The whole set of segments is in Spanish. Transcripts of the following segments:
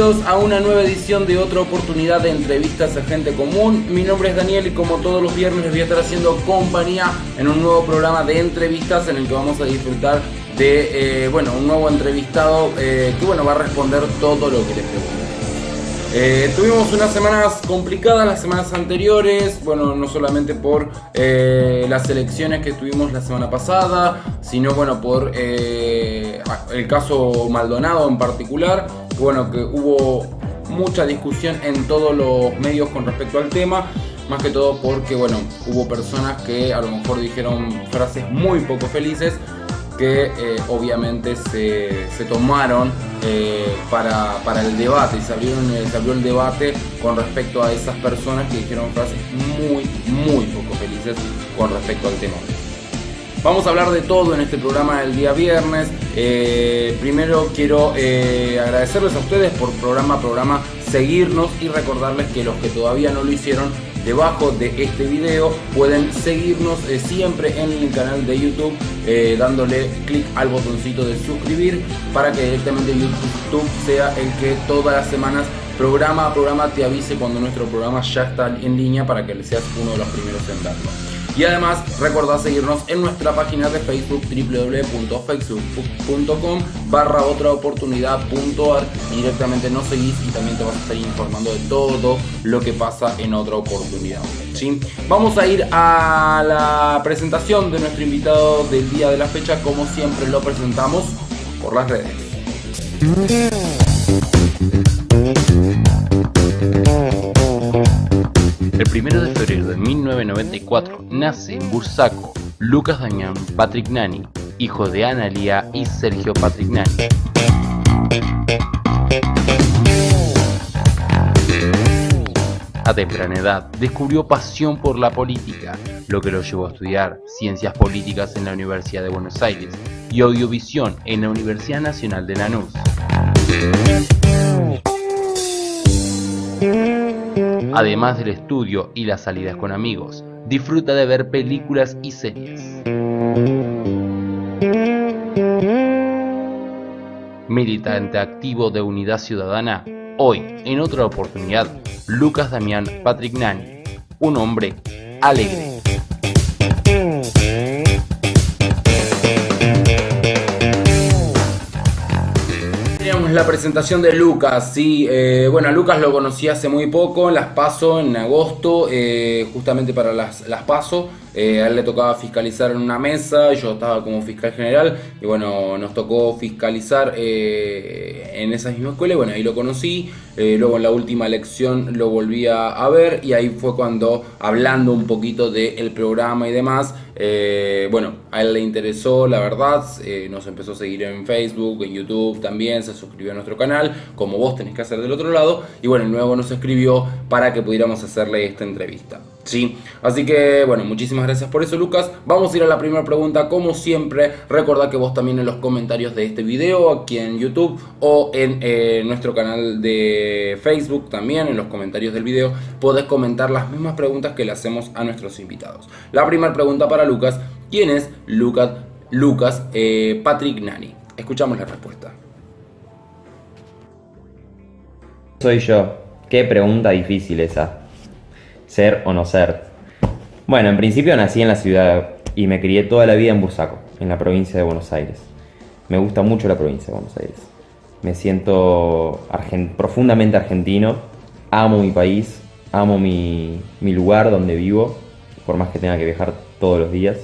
Bienvenidos a una nueva edición de otra oportunidad de entrevistas a gente común. Mi nombre es Daniel y como todos los viernes les voy a estar haciendo compañía en un nuevo programa de entrevistas en el que vamos a disfrutar de un nuevo entrevistado que va a responder todo lo que les pregunte. Tuvimos unas semanas complicadas las semanas anteriores, no solamente por las elecciones que tuvimos la semana pasada, sino por el caso Maldonado en particular, que hubo mucha discusión en todos los medios con respecto al tema, más que todo porque hubo personas que a lo mejor dijeron frases muy poco felices que obviamente se tomaron para el debate, y se abrió el debate con respecto a esas personas que dijeron frases muy poco felices con respecto al tema. Vamos a hablar de todo en este programa del día viernes. Primero quiero agradecerles a ustedes por programa a programa seguirnos y recordarles que los que todavía no lo hicieron, debajo de este video pueden seguirnos siempre en el canal de YouTube, dándole clic al botoncito de suscribir para que directamente YouTube sea el que todas las semanas, programa a programa, te avise cuando nuestro programa ya está en línea para que seas uno de los primeros en darlo. Y además recordá seguirnos en nuestra página de Facebook, www.facebook.com/otraoportunidad.ar, y directamente nos seguís y también te vas a estar informando de todo lo que pasa en Otra Oportunidad, ¿sí? Vamos a ir a la presentación de nuestro invitado del día de la fecha. Como siempre lo presentamos por las redes. El 1 de febrero de 1994 nace en Bursaco Lucas Damián Patrignani, hijo de Ana Lía y Sergio Patrignani. A temprana edad descubrió pasión por la política, lo que lo llevó a estudiar ciencias políticas en la Universidad de Buenos Aires y audiovisión en la Universidad Nacional de Lanús. Además del estudio y las salidas con amigos, disfruta de ver películas y series. Militante activo de Unidad Ciudadana, hoy, en Otra Oportunidad, Lucas Damián Patrignani, un hombre alegre. La presentación de Lucas, sí, a Lucas lo conocí hace muy poco, en las PASO, en agosto, justamente para las PASO. A él le tocaba fiscalizar en una mesa, yo estaba como fiscal general y nos tocó fiscalizar en esa misma escuela y ahí lo conocí. Luego en la última elección lo volví a ver y ahí fue cuando, hablando un poquito del programa y demás, a él le interesó, la verdad, nos empezó a seguir en Facebook, en YouTube también, se suscribió a nuestro canal, como vos tenés que hacer del otro lado, y luego nos escribió para que pudiéramos hacerle esta entrevista, ¿sí? Así que, muchísimas gracias por eso, Lucas. Vamos a ir a la primera pregunta, como siempre. Recordá que vos también en los comentarios de este video, aquí en YouTube o en nuestro canal de Facebook, también en los comentarios del video, podés comentar las mismas preguntas que le hacemos a nuestros invitados. La primera pregunta para Lucas: ¿quién es Lucas Patrignani? Escuchamos la respuesta. Soy yo. Qué pregunta difícil esa. ¿Ser o no ser? En principio nací en la ciudad y me crié toda la vida en Bursaco, en la provincia de Buenos Aires. Me gusta mucho la provincia de Buenos Aires. Me siento profundamente argentino. Amo mi país, amo mi lugar donde vivo, por más que tenga que viajar todos los días.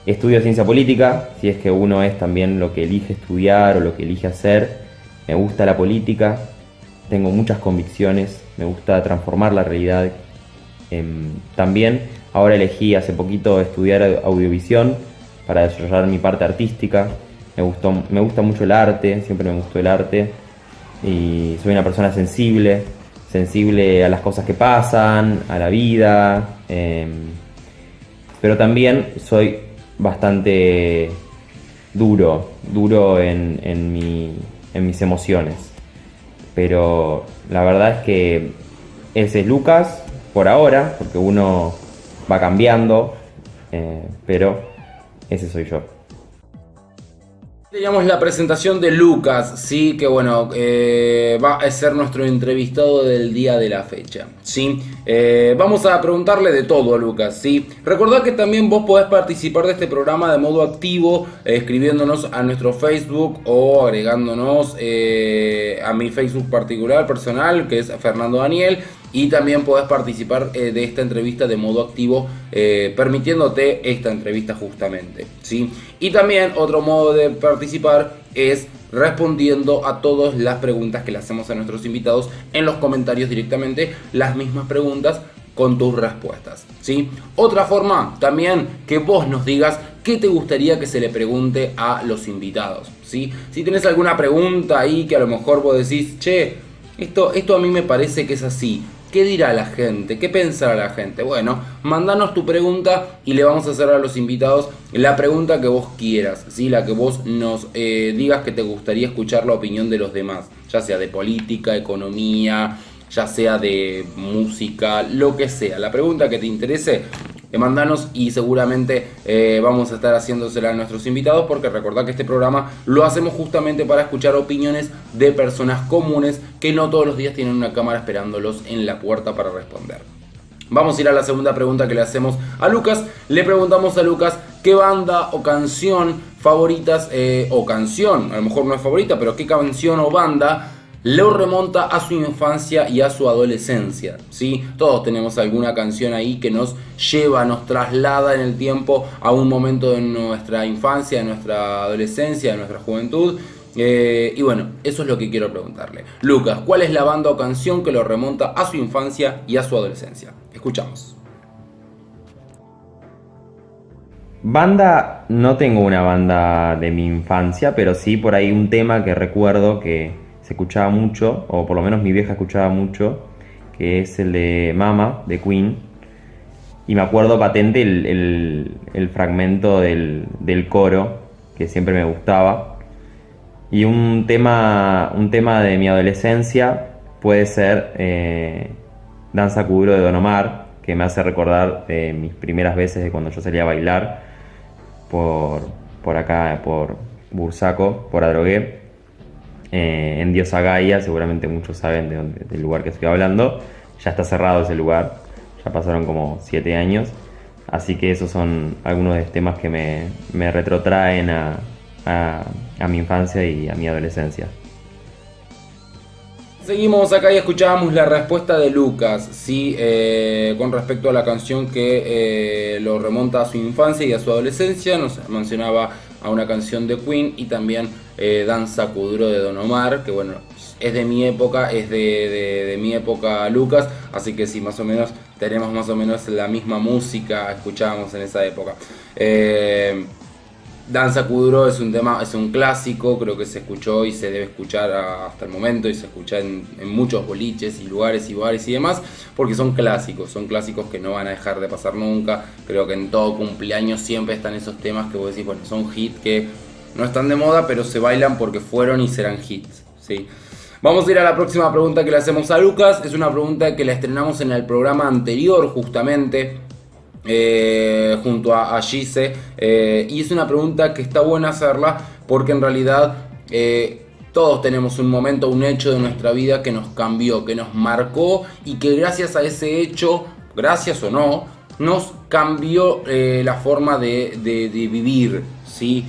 Estudio ciencia política, si es que uno es también lo que elige estudiar o lo que elige hacer. Me gusta la política, tengo muchas convicciones, me gusta transformar la realidad. También ahora elegí hace poquito estudiar audiovisión para desarrollar mi parte artística. Me gusta mucho el arte, siempre me gustó el arte y soy una persona sensible a las cosas que pasan, a la vida, pero también soy bastante duro en mis emociones. Pero la verdad es que ese es Lucas por ahora, porque uno va cambiando, pero ese soy yo. Teníamos la presentación de Lucas, sí, que bueno, va a ser nuestro entrevistado del día de la fecha, sí. Vamos a preguntarle de todo a Lucas, sí. Recordad que también vos podés participar de este programa de modo activo, escribiéndonos a nuestro Facebook o agregándonos a mi Facebook particular, personal, que es Fernando Daniel. Y también podés participar de esta entrevista de modo activo, permitiéndote esta entrevista justamente, ¿sí? Y también otro modo de participar es respondiendo a todas las preguntas que le hacemos a nuestros invitados en los comentarios directamente, las mismas preguntas con tus respuestas, ¿sí? Otra forma también, que vos nos digas qué te gustaría que se le pregunte a los invitados, ¿sí? Si tenés alguna pregunta ahí que a lo mejor vos decís, che, esto a mí me parece que es así. ¿Qué dirá la gente? ¿Qué pensará la gente? Bueno, mandanos tu pregunta y le vamos a hacer a los invitados la pregunta que vos quieras, ¿sí? La que vos nos digas que te gustaría escuchar la opinión de los demás, ya sea de política, economía, ya sea de música, lo que sea. La pregunta que te interese, mandanos y seguramente vamos a estar haciéndosela a nuestros invitados, porque recordad que este programa lo hacemos justamente para escuchar opiniones de personas comunes que no todos los días tienen una cámara esperándolos en la puerta para responder. Vamos a ir a la segunda pregunta que le hacemos a Lucas. Le preguntamos a Lucas qué banda o canción favoritas, o canción, a lo mejor no es favorita, pero qué canción o banda lo remonta a su infancia y a su adolescencia, ¿sí? Todos tenemos alguna canción ahí que nos lleva, nos traslada en el tiempo a un momento de nuestra infancia, de nuestra adolescencia, de nuestra juventud. Y bueno, eso es lo que quiero preguntarle. Lucas, ¿cuál es la banda o canción que lo remonta a su infancia y a su adolescencia? Escuchamos. Banda, no tengo una banda de mi infancia, pero sí por ahí un tema que recuerdo que se escuchaba mucho, o por lo menos mi vieja escuchaba mucho, que es el de Mama, de Queen. Y me acuerdo patente el fragmento del coro, que siempre me gustaba. Y un tema de mi adolescencia puede ser Danza Kuduro de Don Omar, que me hace recordar mis primeras veces de cuando yo salía a bailar por acá, por Bursaco, por Adrogué. En Diosa Gaia, seguramente muchos saben del lugar que estoy hablando. Ya está cerrado ese lugar, ya pasaron como 7 años. Así que esos son algunos de los temas que me retrotraen a mi infancia y a mi adolescencia. Seguimos acá y escuchábamos la respuesta de Lucas, ¿sí? Con respecto a la canción que lo remonta a su infancia y a su adolescencia. Nos mencionaba a una canción de Queen y también Danza Kuduro de Don Omar, que bueno, es de mi época, es de mi época Lucas, así que sí, más o menos tenemos más o menos la misma música, escuchábamos en esa época. Danza Kuduro es un tema, es un clásico, creo que se escuchó y se debe escuchar hasta el momento, y se escucha en muchos boliches y lugares y bares y demás, porque son clásicos que no van a dejar de pasar nunca. Creo que en todo cumpleaños siempre están esos temas que vos decís, bueno, son hits que no están de moda, pero se bailan porque fueron y serán hits, ¿sí? Vamos a ir a la próxima pregunta que le hacemos a Lucas. Es una pregunta que la estrenamos en el programa anterior justamente, junto a Gise, y es una pregunta que está buena hacerla porque en realidad todos tenemos un momento, un hecho de nuestra vida que nos cambió, que nos marcó, y que gracias a ese hecho, gracias o no, nos cambió la forma de vivir, ¿sí?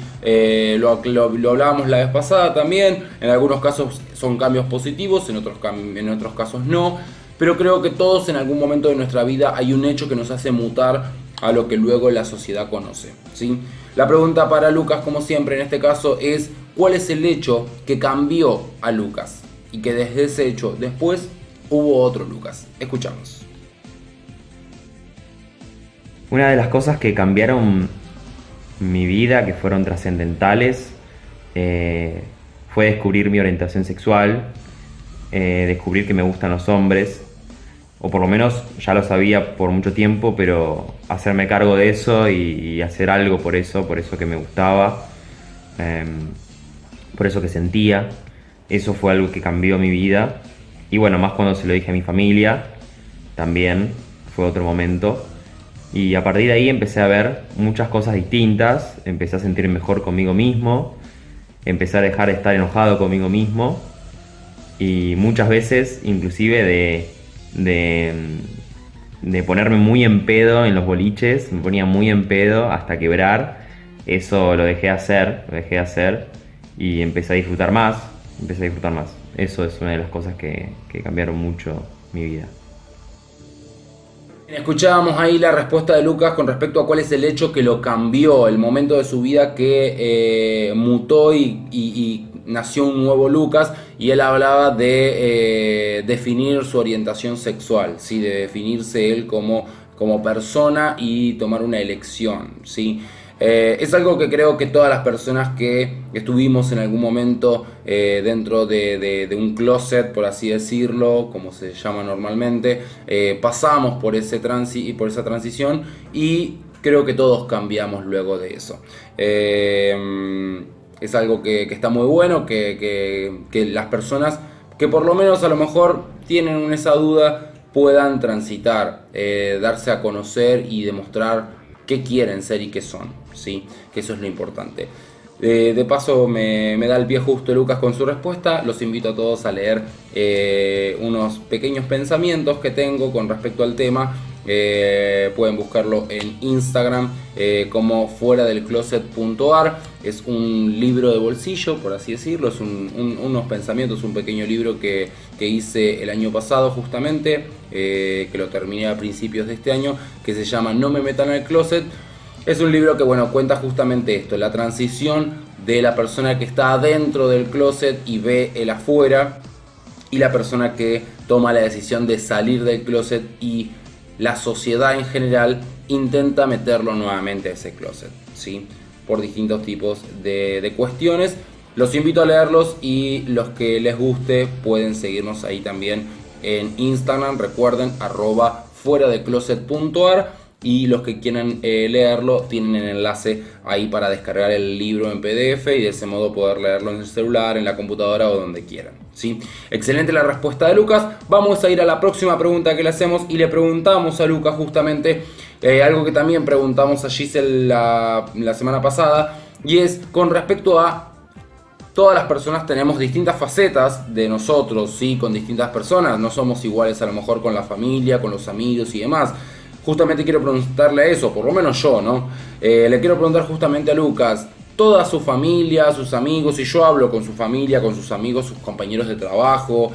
Lo hablábamos la vez pasada también. En algunos casos son cambios positivos, en otros casos no. Pero creo que todos en algún momento de nuestra vida hay un hecho que nos hace mutar a lo que luego la sociedad conoce, ¿sí? La pregunta para Lucas, como siempre en este caso, es ¿cuál es el hecho que cambió a Lucas? Y que desde ese hecho después hubo otro Lucas. Escuchamos. Una de las cosas que cambiaron mi vida, que fueron trascendentales, fue descubrir mi orientación sexual, descubrir que me gustan los hombres, o por lo menos ya lo sabía por mucho tiempo, pero hacerme cargo de eso y hacer algo por eso que me gustaba, por eso que sentía. Eso fue algo que cambió mi vida, y bueno, más cuando se lo dije a mi familia, también fue otro momento. Y a partir de ahí empecé a ver muchas cosas distintas, empecé a sentirme mejor conmigo mismo, empecé a dejar de estar enojado conmigo mismo y muchas veces inclusive de ponerme muy en pedo en los boliches, me ponía muy en pedo hasta quebrar. Eso lo dejé de hacer y empecé a disfrutar más. Eso es una de las cosas que cambiaron mucho mi vida. Escuchábamos ahí la respuesta de Lucas con respecto a cuál es el hecho que lo cambió, el momento de su vida que mutó y nació un nuevo Lucas, y él hablaba de definir su orientación sexual, ¿sí? De definirse él como persona y tomar una elección, ¿sí? Es algo que creo que todas las personas que estuvimos en algún momento dentro de un closet, por así decirlo, como se llama normalmente, pasamos por esa transición, y creo que todos cambiamos luego de eso. Es algo que está muy bueno, que las personas que por lo menos a lo mejor tienen esa duda puedan transitar, darse a conocer y demostrar qué quieren ser y qué son, ¿sí? Que eso es lo importante. De paso me da el pie justo Lucas con su respuesta. Los invito a todos a leer unos pequeños pensamientos que tengo con respecto al tema. Pueden buscarlo en Instagram como fueradelcloset.ar. Es un libro de bolsillo, por así decirlo. Es unos pensamientos, un pequeño libro que hice el año pasado justamente, que lo terminé a principios de este año, que se llama No me metan al closet. Es un libro que cuenta justamente esto, la transición de la persona que está adentro del closet y ve el afuera, y la persona que toma la decisión de salir del closet y la sociedad en general intenta meterlo nuevamente a ese closet, ¿sí? Por distintos tipos de cuestiones. Los invito a leerlos, y los que les guste pueden seguirnos ahí también en Instagram. Recuerden, @fueradecloset.ar. Y los que quieran leerlo tienen el enlace ahí para descargar el libro en PDF y de ese modo poder leerlo en el celular, en la computadora o donde quieran, ¿sí? Excelente la respuesta de Lucas. Vamos a ir a la próxima pregunta que le hacemos, y le preguntamos a Lucas justamente algo que también preguntamos a Giselle la semana pasada, y es con respecto a todas las personas tenemos distintas facetas de nosotros, ¿sí? Con distintas personas, no somos iguales a lo mejor con la familia, con los amigos y demás. Justamente quiero preguntarle eso, por lo menos yo, ¿no? Le quiero preguntar justamente a Lucas, toda su familia, sus amigos, y yo hablo con su familia, con sus amigos, sus compañeros de trabajo,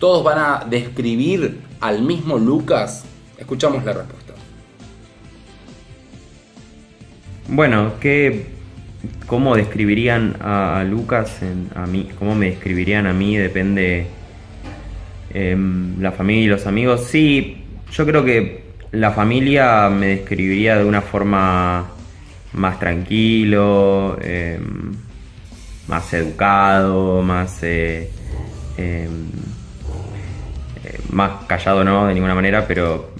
¿todos van a describir al mismo Lucas? Escuchamos la respuesta. Bueno, ¿cómo describirían a Lucas a mí? ¿Cómo me describirían a mí? Depende. La familia y los amigos, sí. Yo creo que la familia me describiría de una forma más tranquilo, más educado, más callado, no de ninguna manera, pero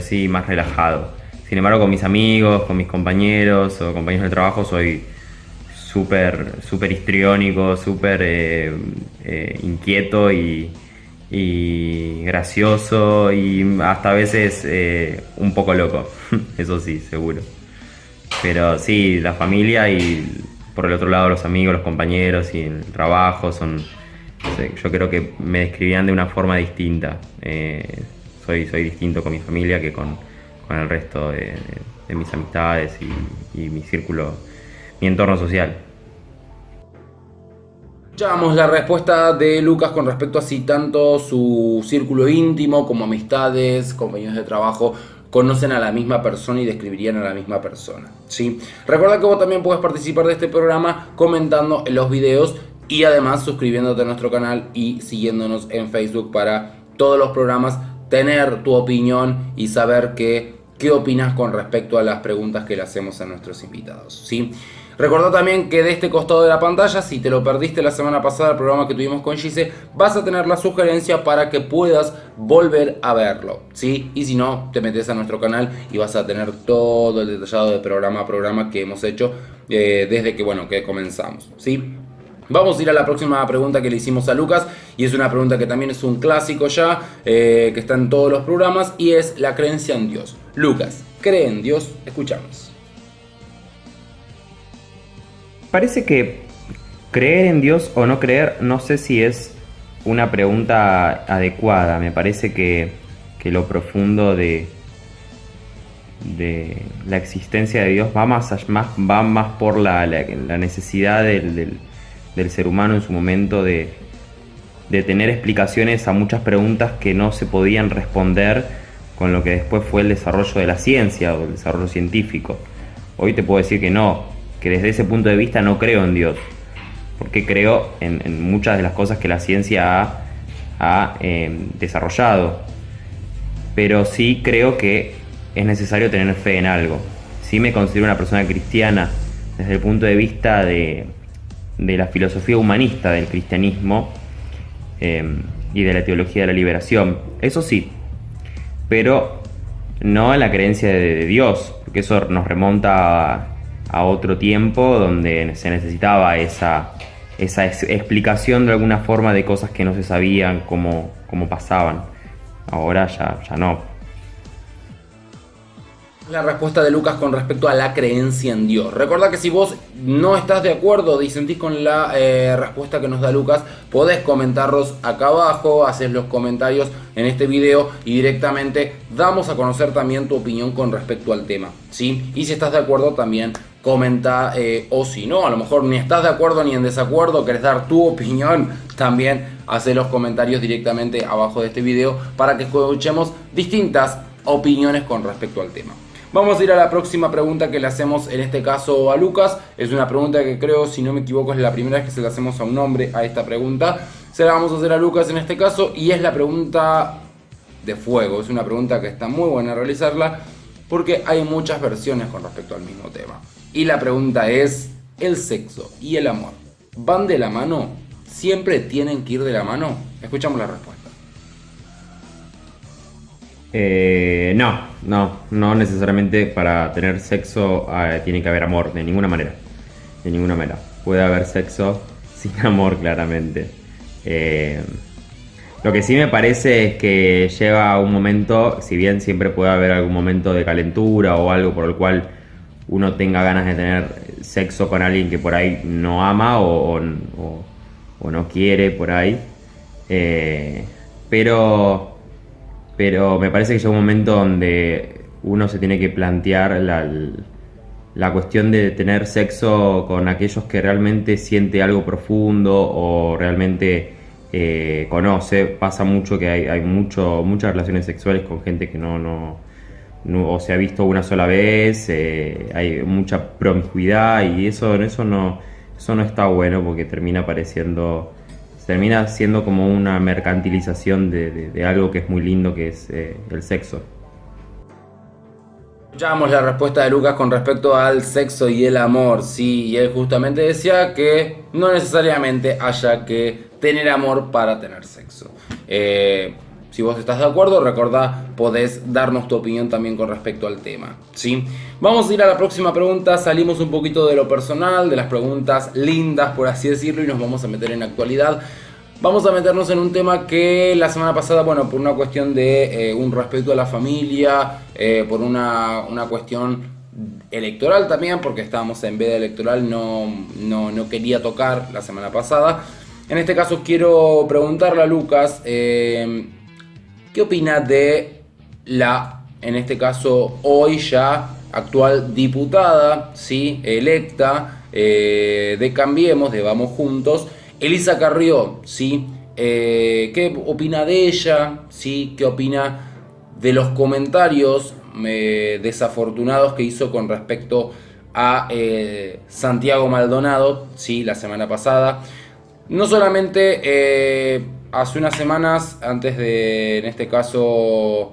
sí más relajado. Sin embargo, con mis amigos, con mis compañeros o compañeros de trabajo soy súper histriónico, súper inquieto y gracioso, y hasta a veces un poco loco. Eso sí, seguro. Pero sí, la familia, y por el otro lado los amigos, los compañeros y el trabajo yo creo que me describían de una forma distinta. Soy distinto con mi familia que con el resto de mis amistades y mi círculo, mi entorno social. Escuchamos la respuesta de Lucas con respecto a si tanto su círculo íntimo como amistades, compañeros de trabajo conocen a la misma persona y describirían a la misma persona, ¿sí? Recuerda que vos también puedes participar de este programa comentando en los videos, y además suscribiéndote a nuestro canal y siguiéndonos en Facebook para todos los programas, tener tu opinión y saber qué opinas con respecto a las preguntas que le hacemos a nuestros invitados, ¿sí? Recordá también que de este costado de la pantalla, si te lo perdiste la semana pasada, el programa que tuvimos con Gise, vas a tener la sugerencia para que puedas volver a verlo, ¿sí? Y si no, te metes a nuestro canal y vas a tener todo el detallado de programa a programa que hemos hecho desde que comenzamos, ¿sí? Vamos a ir a la próxima pregunta que le hicimos a Lucas, y es una pregunta que también es un clásico ya, que está en todos los programas, y es la creencia en Dios. Lucas, ¿cree en Dios? Escuchamos. parece que creer en Dios o no creer, no sé si es una pregunta adecuada. Me parece que lo profundo de la existencia de Dios va más por la necesidad del ser humano en su momento de tener explicaciones a muchas preguntas que no se podían responder con lo que después fue el desarrollo de la ciencia o el desarrollo científico. Hoy te puedo decir que no, que desde ese punto de vista no creo en Dios, porque creo en muchas de las cosas que la ciencia ha desarrollado, pero sí creo que es necesario tener fe en algo. Sí me considero una persona cristiana desde el punto de vista de la filosofía humanista del cristianismo y de la teología de la liberación, eso sí, pero no en la creencia de Dios, porque eso nos remonta a otro tiempo donde se necesitaba esa explicación de alguna forma de cosas que no se sabían cómo pasaban. Ahora ya no. La respuesta de Lucas con respecto a la creencia en Dios. Recordá que si vos no estás de acuerdo, disentís con la respuesta que nos da Lucas, podés comentarlos acá abajo, haces los comentarios en este video y directamente damos a conocer también tu opinión con respecto al tema, ¿sí? Y si estás de acuerdo también comenta, o si no, a lo mejor ni estás de acuerdo ni en desacuerdo, querés dar tu opinión, también haces los comentarios directamente abajo de este video para que escuchemos distintas opiniones con respecto al tema. Vamos a ir a la próxima pregunta que le hacemos en este caso a Lucas. Es una pregunta que creo, si no me equivoco, es la primera vez que se la hacemos a un hombre a esta pregunta. Se la vamos a hacer a Lucas en este caso y es la pregunta de fuego. Es una pregunta que está muy buena realizarla porque hay muchas versiones con respecto al mismo tema. Y la pregunta es, ¿el sexo y el amor van de la mano? ¿Siempre tienen que ir de la mano? Escuchamos la respuesta. No necesariamente para tener sexo tiene que haber amor, de ninguna manera. De ninguna manera. Puede haber sexo sin amor, claramente. Lo que sí me parece es que lleva un momento, si bien siempre puede haber algún momento de calentura o algo por el cual uno tenga ganas de tener sexo con alguien que por ahí no ama o no quiere por ahí. Pero me parece que llega un momento donde uno se tiene que plantear la cuestión de tener sexo con aquellos que realmente siente algo profundo o realmente conoce. Pasa mucho que hay muchas relaciones sexuales con gente que no o se ha visto una sola vez, hay mucha promiscuidad y eso no está bueno porque termina siendo como una mercantilización de algo que es muy lindo, que es el sexo. Escuchamos la respuesta de Lucas con respecto al sexo y el amor, sí, y él justamente decía que no necesariamente haya que tener amor para tener sexo. Si vos estás de acuerdo, recordá, podés darnos tu opinión también con respecto al tema, ¿sí? Vamos a ir a la próxima pregunta, salimos un poquito de lo personal, de las preguntas lindas, por así decirlo, y nos vamos a meter en actualidad. Vamos a meternos en un tema que la semana pasada, bueno, por una cuestión de un respeto a la familia, por una cuestión electoral también, porque estábamos en veda electoral, no quería tocar la semana pasada. En este caso quiero preguntarle a Lucas, ¿qué opina de en este caso, hoy ya actual diputada, ¿sí? Electa, de Cambiemos, de Vamos Juntos, Elisa Carrió, ¿sí? ¿Qué opina de ella? ¿Sí? ¿Qué opina de los comentarios desafortunados que hizo con respecto a Santiago Maldonado, ¿sí? La semana pasada? No solamente hace unas semanas, antes de, en este caso,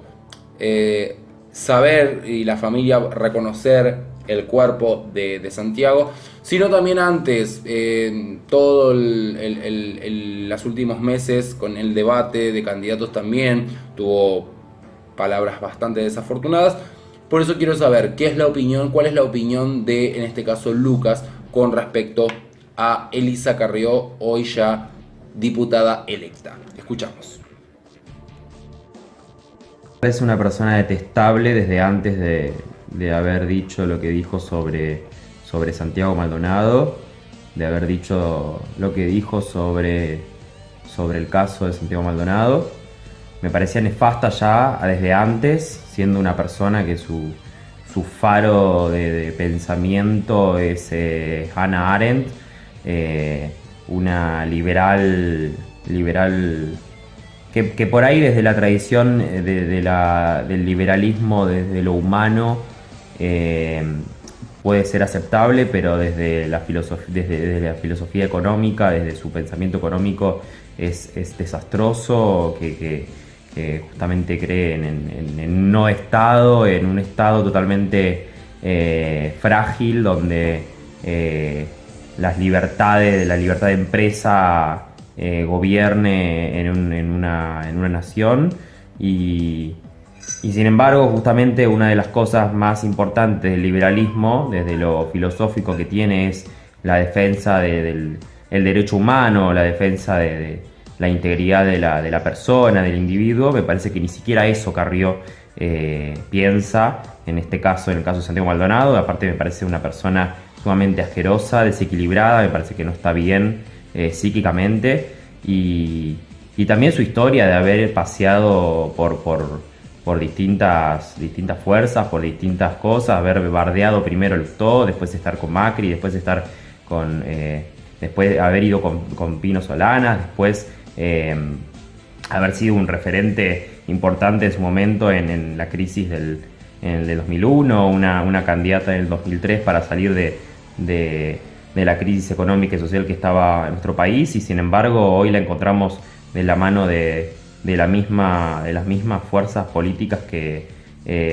saber y la familia reconocer el cuerpo de Santiago, sino también antes, todo los últimos meses con el debate de candidatos también tuvo palabras bastante desafortunadas. Por eso quiero saber cuál es la opinión de, en este caso, Lucas con respecto a Elisa Carrió, hoy ya diputada electa. Escuchamos. Es una persona detestable desde antes de haber dicho lo que dijo sobre Santiago Maldonado. de haber dicho lo que dijo sobre el caso de Santiago Maldonado. Me parecía nefasta ya desde antes, siendo una persona que su faro de pensamiento es Hannah Arendt, una liberal que por ahí desde la tradición del liberalismo, desde lo humano, puede ser aceptable, pero desde la filosofía económica, desde su pensamiento económico, es desastroso, que justamente cree en un no Estado, en un Estado totalmente frágil, donde la libertad de empresa gobierne en una nación. Y sin embargo, justamente una de las cosas más importantes del liberalismo, desde lo filosófico que tiene, es la defensa del derecho humano, la defensa de la integridad de la persona, del individuo. Me parece que ni siquiera eso Carrió piensa en el caso de Santiago Maldonado. Aparte me parece una persona sumamente asquerosa, desequilibrada, me parece que no está bien psíquicamente, y también su historia de haber paseado por distintas fuerzas, por distintas cosas, haber bardeado primero el todo, después estar con Macri, después estar después haber ido con Pino Solanas, después haber sido un referente importante en su momento en la crisis del 2001, una candidata en el 2003 para salir de la crisis económica y social que estaba en nuestro país, y sin embargo hoy la encontramos de la mano de las mismas fuerzas políticas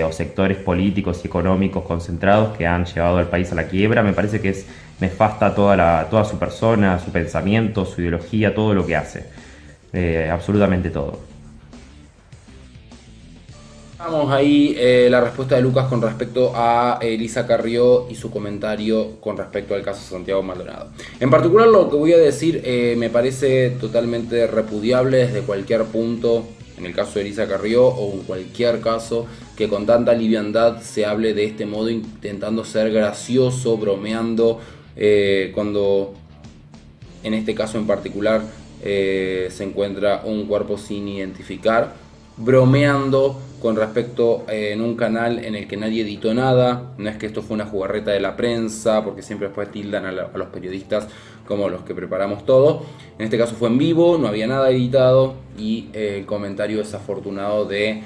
o sectores políticos y económicos concentrados que han llevado al país a la quiebra. Me parece que es nefasta toda su persona, su pensamiento, su ideología, todo lo que hace, absolutamente todo. Vamos ahí la respuesta de Lucas con respecto a Elisa Carrió y su comentario con respecto al caso Santiago Maldonado. En particular, lo que voy a decir me parece totalmente repudiable desde cualquier punto, en el caso de Elisa Carrió o en cualquier caso, que con tanta liviandad se hable de este modo, intentando ser gracioso, bromeando, cuando en este caso en particular se encuentra un cuerpo sin identificar, bromeando con respecto en un canal en el que nadie editó nada. No es que esto fue una jugarreta de la prensa, porque siempre después tildan a los periodistas como los que preparamos todo. En este caso fue en vivo, no había nada editado, y el comentario desafortunado de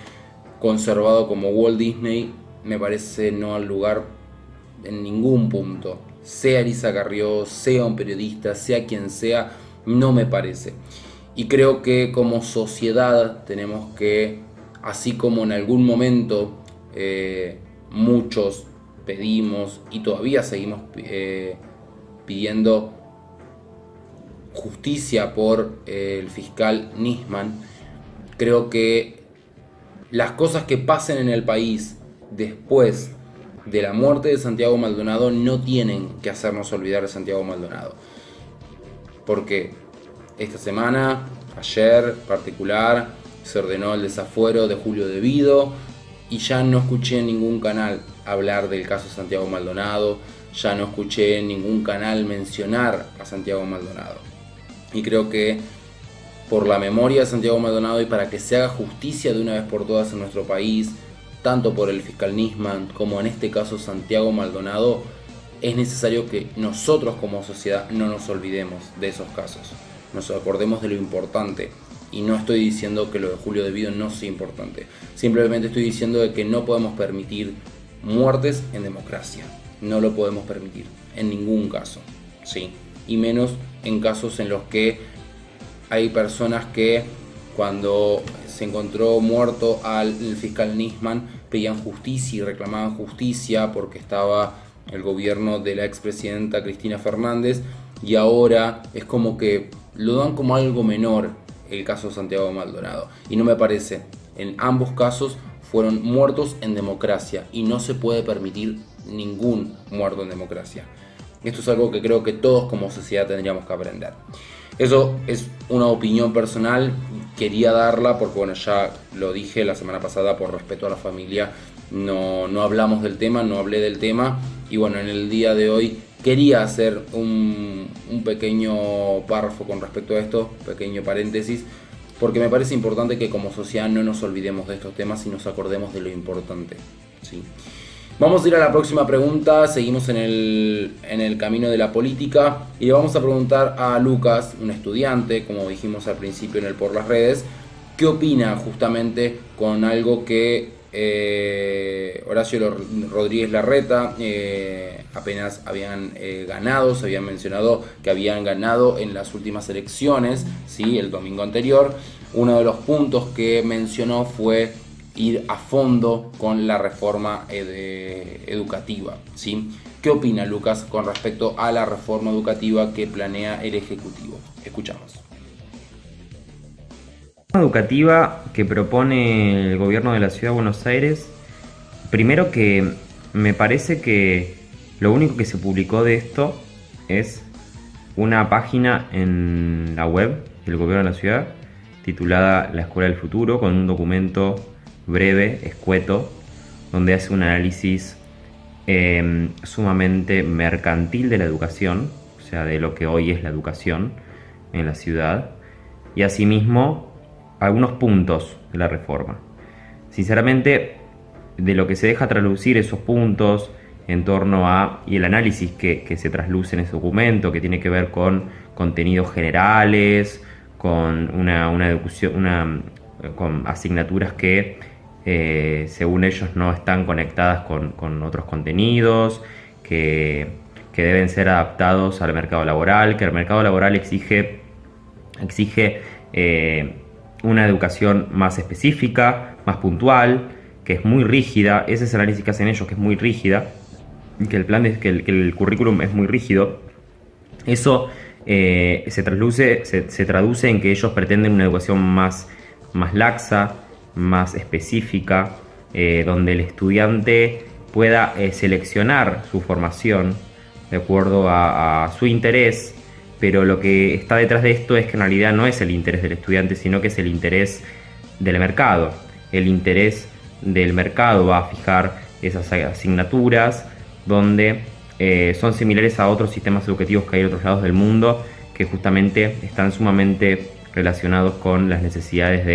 conservado como Walt Disney me parece no al lugar en ningún punto. Sea Elisa Carrió, sea un periodista, sea quien sea, no me parece. Y creo que como sociedad tenemos que, así como en algún momento muchos pedimos y todavía seguimos pidiendo justicia por el fiscal Nisman, creo que las cosas que pasen en el país después de la muerte de Santiago Maldonado no tienen que hacernos olvidar de Santiago Maldonado. Porque esta semana, ayer en particular, se ordenó el desafuero de Julio De Vido y ya no escuché en ningún canal hablar del caso Santiago Maldonado, ya no escuché en ningún canal mencionar a Santiago Maldonado. Y creo que por la memoria de Santiago Maldonado y para que se haga justicia de una vez por todas en nuestro país, tanto por el fiscal Nisman como en este caso Santiago Maldonado, es necesario que nosotros como sociedad no nos olvidemos de esos casos, nos acordemos de lo importante. Y no estoy diciendo que lo de Julio De Vido no sea importante, simplemente estoy diciendo de que no podemos permitir muertes en democracia, no lo podemos permitir en ningún caso, ¿sí? Y menos en casos en los que hay personas que cuando se encontró muerto al fiscal Nisman pedían justicia y reclamaban justicia porque estaba el gobierno de la expresidenta Cristina Fernández, y ahora es como que lo dan como algo menor el caso Santiago Maldonado, y no me parece. En ambos casos fueron muertos en democracia y no se puede permitir ningún muerto en democracia. Esto es algo que creo que todos como sociedad tendríamos que aprender. Eso es una opinión personal, quería darla porque bueno, ya lo dije la semana pasada por respeto a la familia no hablamos del tema, no hablé del tema. Y bueno, en el día de hoy quería hacer un pequeño párrafo con respecto a esto, pequeño paréntesis, porque me parece importante que como sociedad no nos olvidemos de estos temas y nos acordemos de lo importante, ¿sí? Vamos a ir a la próxima pregunta, seguimos en el camino de la política y le vamos a preguntar a Lucas, un estudiante, como dijimos al principio en el Por las Redes, ¿qué opina justamente con algo que Horacio Rodríguez Larreta apenas habían ganado? Se habían mencionado que habían ganado en las últimas elecciones, ¿sí? El domingo anterior. Uno de los puntos que mencionó fue ir a fondo con la reforma educativa, ¿sí? ¿Qué opina Lucas con respecto a la reforma educativa que planea el Ejecutivo? Escuchamos. La reforma educativa que propone el gobierno de la Ciudad de Buenos Aires, primero que me parece que lo único que se publicó de esto es una página en la web del gobierno de la ciudad titulada La Escuela del Futuro, con un documento breve, escueto, donde hace un análisis sumamente mercantil de la educación, o sea, de lo que hoy es la educación en la ciudad, y asimismo algunos puntos de la reforma. Sinceramente, de lo que se deja traducir esos puntos en torno a, y el análisis que se trasluce en ese documento, que tiene que ver con contenidos generales, con una educación, con asignaturas que según ellos no están conectadas con otros contenidos, que deben ser adaptados al mercado laboral, que el mercado laboral exige una educación más específica, más puntual, que es muy rígida. Ese es el análisis que hacen ellos, que es muy rígida, que el currículum es muy rígido. Eso se traduce en que ellos pretenden una educación más laxa, más específica, donde el estudiante pueda seleccionar su formación de acuerdo a su interés, pero lo que está detrás de esto es que en realidad no es el interés del estudiante, sino que es el interés del mercado. El interés del mercado va a fijar esas asignaturas donde son similares a otros sistemas educativos que hay en otros lados del mundo, que justamente están sumamente relacionados con las necesidades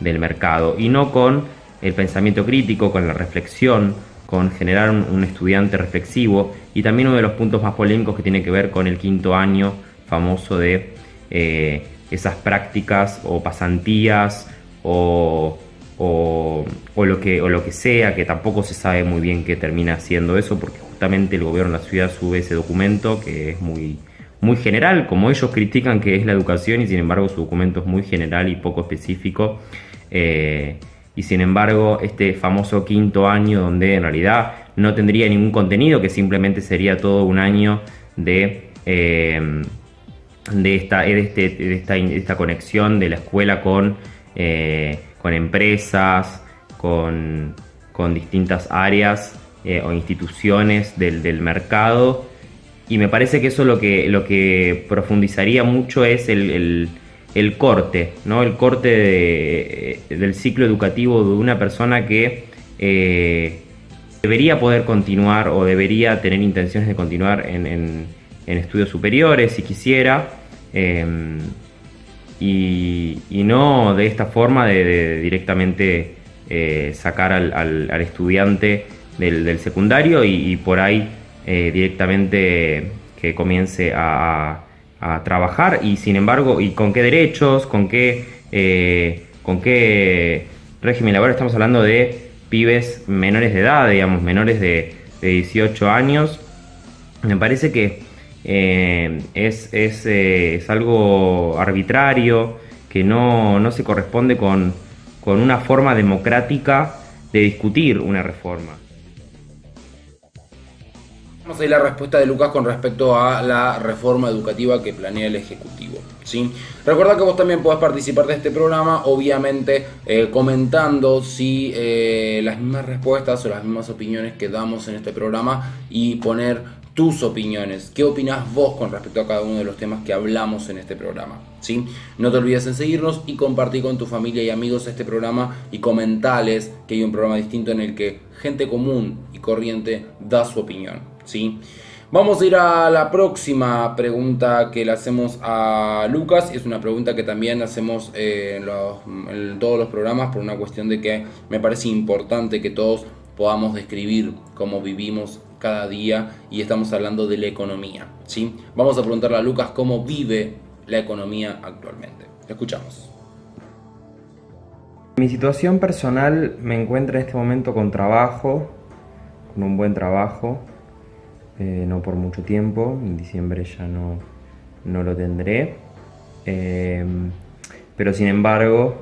del mercado y no con el pensamiento crítico, con la reflexión, con generar un estudiante reflexivo. Y también uno de los puntos más polémicos que tiene que ver con el quinto año famoso de esas prácticas o pasantías o lo que sea, que tampoco se sabe muy bien qué termina siendo eso, porque justamente el gobierno de la ciudad sube ese documento que es muy general, como ellos critican que es la educación, y sin embargo su documento es muy general y poco específico. Y sin embargo este famoso quinto año, donde en realidad no tendría ningún contenido, que simplemente sería todo un año de esta conexión de la escuela con empresas, con distintas áreas o instituciones del mercado. Y me parece que eso lo que profundizaría mucho es el corte, ¿no? El corte del ciclo educativo de una persona que debería poder continuar o debería tener intenciones de continuar en estudios superiores si quisiera, y no de esta forma de directamente sacar al estudiante del secundario y por ahí directamente que comience a trabajar. Y sin embargo, ¿y con qué derechos? ¿Con qué régimen laboral? Estamos hablando de pibes menores de edad, digamos, menores de 18 años. Me parece que es algo arbitrario, que no se corresponde con una forma democrática de discutir una reforma. Vamos a ir a la respuesta de Lucas con respecto a la reforma educativa que planea el Ejecutivo, ¿sí? Recuerda que vos también podés participar de este programa, obviamente comentando si las mismas respuestas o las mismas opiniones que damos en este programa, y poner tus opiniones. ¿Qué opinás vos con respecto a cada uno de los temas que hablamos en este programa? ¿Sí? No te olvides en seguirnos y compartir con tu familia y amigos este programa y comentales que hay un programa distinto en el que gente común y corriente da su opinión. ¿Sí? Vamos a ir a la próxima pregunta que le hacemos a Lucas. Es una pregunta que también hacemos en todos los programas por una cuestión de que me parece importante que todos podamos describir cómo vivimos cada día y estamos hablando de la economía, ¿sí? Vamos a preguntarle a Lucas cómo vive la economía actualmente. Escuchamos. Mi situación personal me encuentra en este momento con trabajo, con un buen trabajo, no por mucho tiempo, en diciembre ya no lo tendré, pero sin embargo,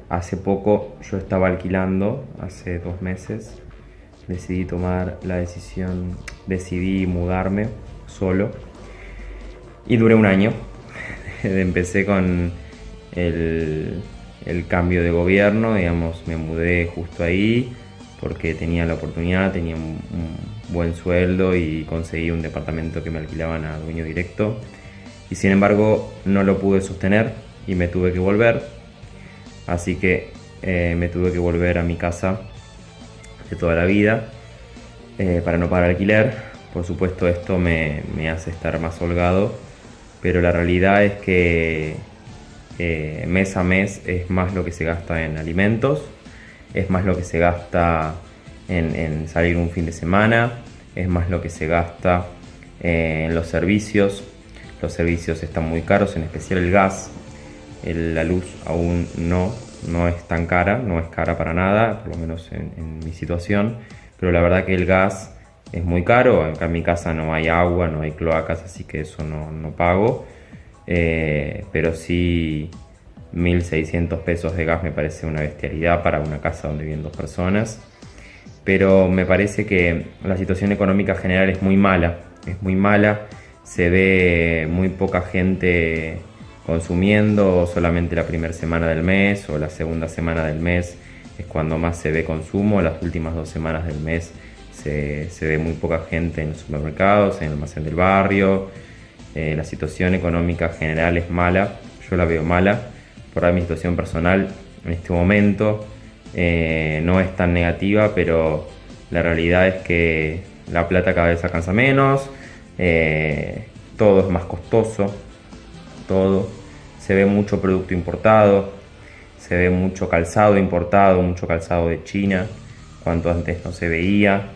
hace poco yo estaba alquilando, hace 2 meses, decidí mudarme solo y duré un año. Empecé con el cambio de gobierno, digamos, me mudé justo ahí porque tenía la oportunidad, tenía un buen sueldo y conseguí un departamento que me alquilaban a dueño directo y sin embargo no lo pude sostener y me tuve que volver, así que me tuve que volver a mi casa de toda la vida para no pagar alquiler. Por supuesto esto me hace estar más holgado, pero la realidad es que mes a mes es más lo que se gasta en alimentos, es más lo que se gasta en salir un fin de semana, es más lo que se gasta en los servicios. Los servicios están muy caros, en especial el gas. La luz aún no es tan cara, no es cara para nada, por lo menos en mi situación, pero la verdad que el gas es muy caro. Acá en mi casa no hay agua, no hay cloacas, así que eso no pago, pero sí 1.600 pesos de gas me parece una bestialidad para una casa donde viven 2 personas, pero me parece que la situación económica general es muy mala, se ve muy poca gente consumiendo, solamente la primera semana del mes o la segunda semana del mes es cuando más se ve consumo. Las últimas 2 semanas del mes se ve muy poca gente en los supermercados, en el almacén del barrio. La situación económica general es mala, yo la veo mala. Por ahí mi situación personal en este momento no es tan negativa, pero la realidad es que la plata cada vez alcanza menos, todo es más costoso, todo. Se ve mucho producto importado, se ve mucho calzado importado, mucho calzado de China, cuanto antes no se veía.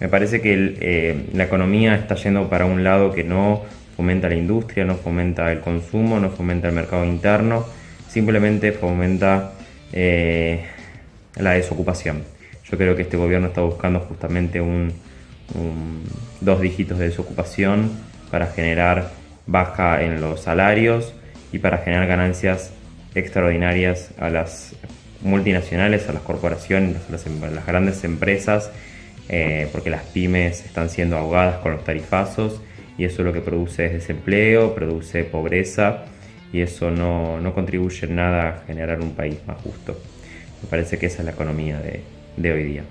Me parece que la economía está yendo para un lado que no fomenta la industria, no fomenta el consumo, no fomenta el mercado interno, simplemente fomenta la desocupación. Yo creo que este gobierno está buscando justamente 2 dígitos de desocupación para generar baja en los salarios y para generar ganancias extraordinarias a las multinacionales, a las corporaciones, a las grandes empresas, porque las pymes están siendo ahogadas con los tarifazos y eso lo que produce es desempleo, produce pobreza y eso no contribuye en nada a generar un país más justo. Me parece que esa es la economía de hoy día.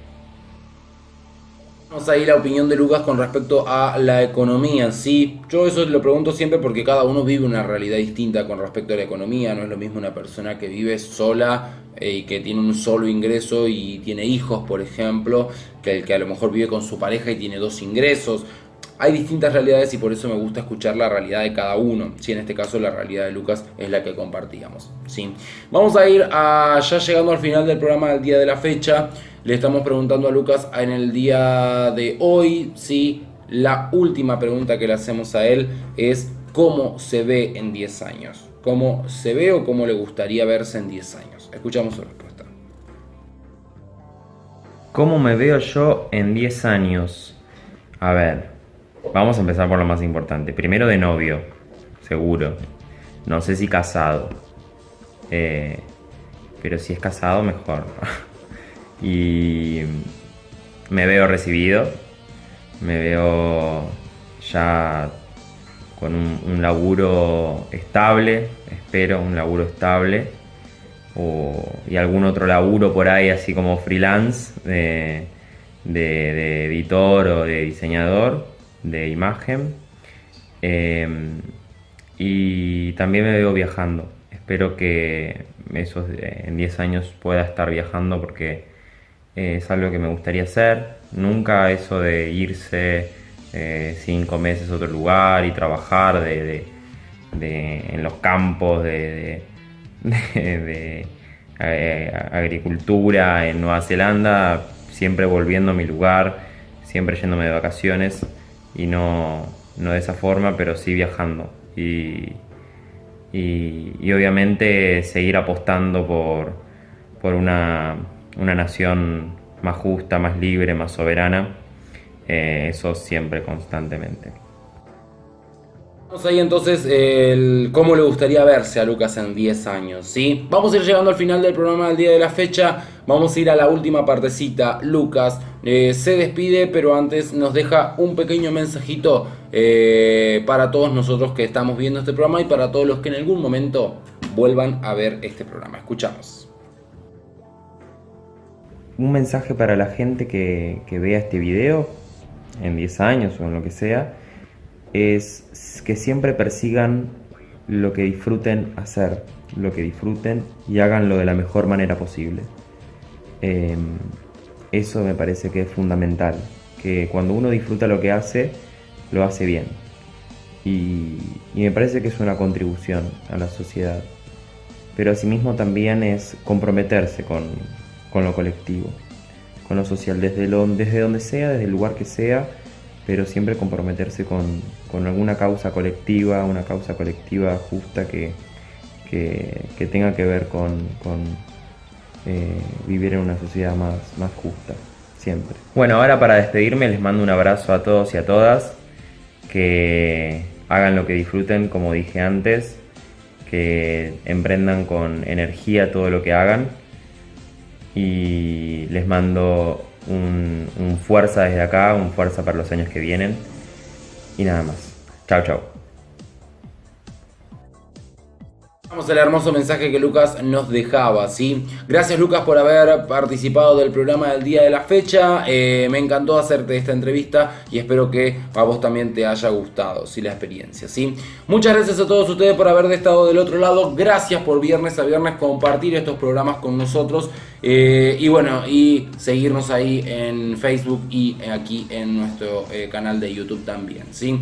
Vamos a ir a la opinión de Lucas con respecto a la economía, ¿sí? Yo eso lo pregunto siempre porque cada uno vive una realidad distinta con respecto a la economía. No es lo mismo una persona que vive sola y que tiene un solo ingreso y tiene hijos, por ejemplo, que el que a lo mejor vive con su pareja y tiene 2 ingresos. Hay distintas realidades y por eso me gusta escuchar la realidad de cada uno. Sí, en este caso la realidad de Lucas es la que compartíamos. ¿Sí? Vamos a ir ya llegando al final del programa del día de la fecha. Le estamos preguntando a Lucas en el día de hoy, ¿sí? La última pregunta que le hacemos a él es ¿cómo se ve en 10 años? ¿Cómo se ve o cómo le gustaría verse en 10 años? Escuchamos su respuesta. ¿Cómo me veo yo en 10 años? A ver, vamos a empezar por lo más importante. Primero de novio, seguro. No sé si casado. Pero si es casado, mejor. Y me veo recibido. Me veo ya con un laburo estable. Espero un laburo estable. Y algún otro laburo por ahí, así como freelance de editor o de diseñador. de imagen. Y también me veo viajando. Espero que en 10 años pueda estar viajando porque es algo que me gustaría hacer. Nunca eso de irse 5 meses a otro lugar y trabajar en los campos de agricultura en Nueva Zelanda, siempre volviendo a mi lugar, siempre yéndome de vacaciones y no de esa forma, pero sí viajando y obviamente seguir apostando por una nación más justa, más libre, más soberana, eso siempre, constantemente. Vamos ahí entonces cómo le gustaría verse a Lucas en 10 años, ¿sí? Vamos a ir llegando al final del programa del día de la fecha. Vamos a ir a la última partecita. Lucas se despide, pero antes nos deja un pequeño mensajito para todos nosotros que estamos viendo este programa y para todos los que en algún momento vuelvan a ver este programa. Escuchamos. Un mensaje para la gente que vea este video en 10 años o en lo que sea, es que siempre persigan lo que disfruten hacer, lo que disfruten y háganlo de la mejor manera posible. Eso me parece que es fundamental, que cuando uno disfruta lo que hace, lo hace bien. Y me parece que es una contribución a la sociedad. Pero asimismo también es comprometerse con lo colectivo, con lo social, desde donde sea, desde el lugar que sea, pero siempre comprometerse con alguna causa colectiva, una causa colectiva justa que tenga que ver con vivir en una sociedad más justa, siempre. Bueno, ahora para despedirme les mando un abrazo a todos y a todas, que hagan lo que disfruten, como dije antes, que emprendan con energía todo lo que hagan, y les mando un fuerza desde acá, un fuerza para los años que vienen, y nada más. Chao, chao. Vamos al hermoso mensaje que Lucas nos dejaba, ¿sí? Gracias, Lucas, por haber participado del programa del día de la fecha. Me encantó hacerte esta entrevista y espero que a vos también te haya gustado, ¿sí? La experiencia, ¿sí? Muchas gracias a todos ustedes por haber estado del otro lado. Gracias por viernes a viernes compartir estos programas con nosotros. Y bueno, y seguirnos ahí en Facebook y aquí en nuestro canal de YouTube también, ¿sí?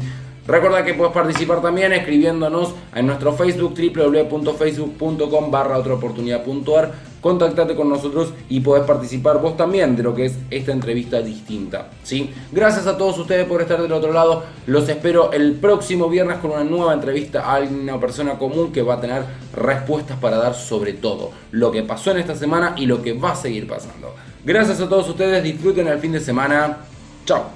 Recuerda que puedes participar también escribiéndonos en nuestro Facebook, www.facebook.com/otraoportunidad.ar. Contactate con nosotros y podés participar vos también de lo que es esta entrevista distinta, ¿sí? Gracias a todos ustedes por estar del otro lado. Los espero el próximo viernes con una nueva entrevista a una persona común que va a tener respuestas para dar sobre todo lo que pasó en esta semana y lo que va a seguir pasando. Gracias a todos ustedes. Disfruten el fin de semana. Chao.